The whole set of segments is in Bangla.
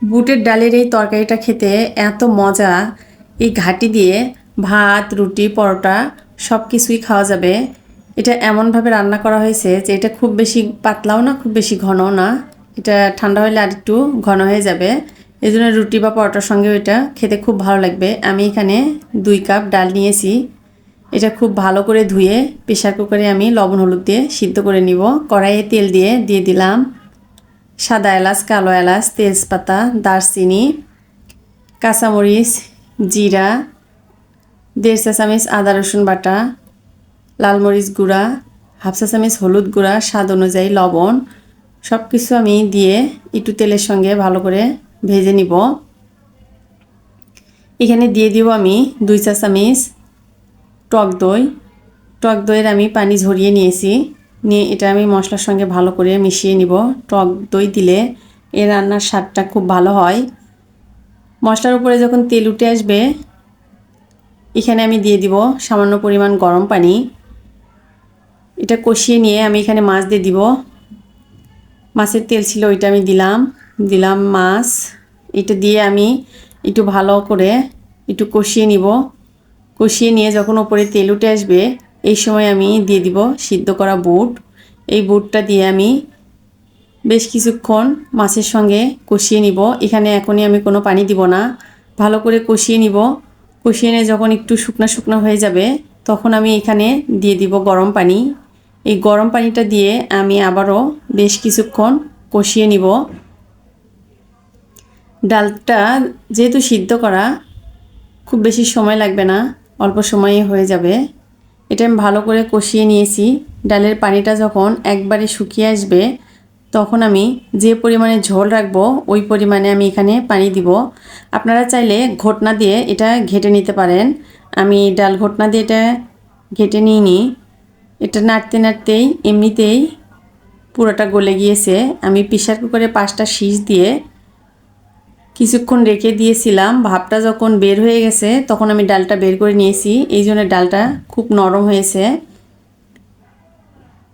বুটের ডালের এই তরকারিটা খেতে এত মজা। এই ঘাটি দিয়ে ভাত, রুটি, পরোটা সব কিছুই খাওয়া যাবে। এটা এমনভাবে রান্না করা হয়েছে যে এটা খুব বেশি পাতলাও না, খুব বেশি ঘনও না। এটা ঠান্ডা হলে আর একটু ঘন হয়ে যাবে। এই জন্য রুটি বা পরোটার সঙ্গেও এটা খেতে খুব ভালো লাগবে। আমি এখানে 2 কাপ ডাল নিয়েছি। এটা খুব ভালো করে ধুয়ে প্রেসার কুকারে আমি লবণ হলুদ দিয়ে সিদ্ধ করে নিব। কড়াইয়ে তেল দিয়ে দিলাম সাদা এলাচ, কালো এলাচ, তেজপাতা, দারচিনি, কাঁচামরিচ, জিরা, 1.5 চা চামচ আদা রসুন বাটা, লাল মরিচ গুঁড়া, 1/2 চা চামচ হলুদ গুঁড়া, স্বাদ অনুযায়ী লবণ, সব কিছু আমি দিয়ে একটু তেলের সঙ্গে ভালো করে ভেজে নিব। এখানে দিয়ে দিব আমি 2 চা চামচ টক দই। টক দইয়ের আমি পানি ঝরিয়ে নিয়েছি। নিয়ে এটা আমি মশলার সঙ্গে ভালো করে মিশিয়ে নিব। টক দই দিলে এই রান্নার স্বাদটা খুব ভালো হয়। মশলার উপরে যখন তেল উঠে আসবে, এখানে আমি দিয়ে দিব সামান্য পরিমাণ গরম পানি। এটা কষিয়ে নিয়ে আমি এখানে মাছ দিয়ে দিব। মাছের তেল ছিল, ওইটা আমি দিলাম মাছ। এটা দিয়ে আমি একটু ভালো করে একটু কষিয়ে নিব। কষিয়ে নিয়ে যখন ওপরে তেল উঠে আসবে, এই সময় আমি দিয়ে দিব সিদ্ধ করা বুট। এই বুটটা দিয়ে আমি বেশ কিছুক্ষণ মাছের সঙ্গে কষিয়ে নিব। এখানে এখনই আমি কোনো পানি দিব না, ভালো করে কষিয়ে নিব। কষিয়ে নিয়ে যখন একটু শুকনো শুকনো হয়ে যাবে, তখন আমি এখানে দিয়ে দিব গরম পানি। এই গরম পানিটা দিয়ে আমি আবারও বেশ কিছুক্ষণ কষিয়ে নিব। ডালটা যেহেতু সিদ্ধ করা, খুব বেশি সময় লাগবে না, অল্প সময়ে হয়ে যাবে। এটা আমি ভালো করে কষিয়ে নিয়েছি। ডালের পানিটা যখন একবারে শুকিয়ে আসবে, তখন আমি যে পরিমাণে ঝোল রাখবো ওই পরিমাণে আমি এখানে পানি দিব। আপনারা চাইলে ঘোটনা দিয়ে এটা ঘেটে নিতে পারেন। আমি ডাল ঘোটনা দিয়ে এটা ঘেটে নিইনি। এটা নাড়তে নাড়তেই এমনিতেই পুরোটা গলে গিয়েছে। আমি প্রেসার কুকারে 5টা সিটি দিয়ে কিছুক্ষণ রেখে দিয়েছিলাম। ভাপটা যখন বের হয়ে গেছে, তখন আমি ডালটা বের করে নিয়েছি। এই জন্য ডালটা খুব নরম হয়েছে।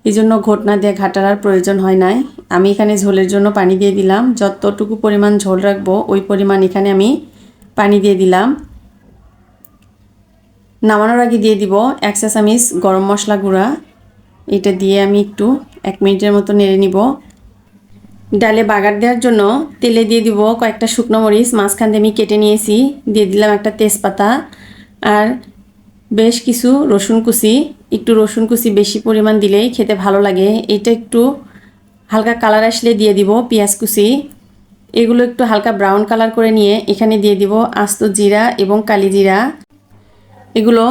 এই জন্য ঘোটনা দিয়ে ঘাটার আর প্রয়োজন হয় নাই। আমি এখানে ঝোলের জন্য পানি দিয়ে দিলাম। যতটুকু পরিমাণ ঝোল রাখবো ওই পরিমাণ এখানে আমি পানি দিয়ে দিলাম। নামানোর আগে দিয়ে দিব 1 চা চামচ গরম মশলা গুঁড়া। এটা দিয়ে আমি একটু 1 মিনিটের মতো নেড়ে নিব। ডালে বাগার দেওয়ার জন্য তেলে দিয়ে দিব কয়েকটা শুকনো মরিচ মাঝখান দিয়ে আমি কেটে নিয়েছি। দিয়ে দিলাম একটা তেজপাতা আর বেশ কিছু রসুন কুচি। একটু রসুন কুচি বেশি পরিমাণ দিলেই খেতে ভালো লাগে। এটা একটু হালকা কালার আসলে দিয়ে দিব পেঁয়াজ কুচি। এগুলো একটু হালকা ব্রাউন কালার করে নিয়ে এখানে দিয়ে দিব আস্ত জিরা এবং কালি জিরা। এগুলো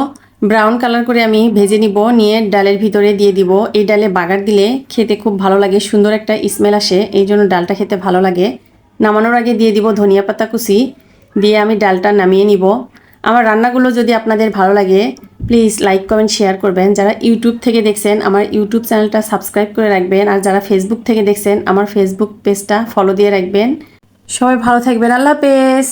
ব্রাউন কালার করে আমি ভেজে নিব। নিয়ে ডালের ভিতরে দিয়ে দিব। এই ডালে বাগার দিলে খেতে খুব ভালো লাগে, সুন্দর একটা স্মেল আসে, এই জন্য ডালটা খেতে ভালো লাগে। নামানোর আগে দিয়ে দিব ধনিয়া পাতা কুচি। দিয়ে আমি ডালটা নামিয়ে নিব। আমার রান্নাগুলো যদি আপনাদের ভালো লাগে, প্লিজ লাইক কমেন্ট শেয়ার করবেন। যারা ইউটিউব থেকে দেখছেন আমার ইউটিউব চ্যানেলটা সাবস্ক্রাইব করে রাখবেন। আর যারা ফেসবুক থেকে দেখছেন আমার ফেসবুক পেজটা ফলো দিয়ে রাখবেন। সবাই ভালো থাকবেন। আল্লাহ হাফেজ।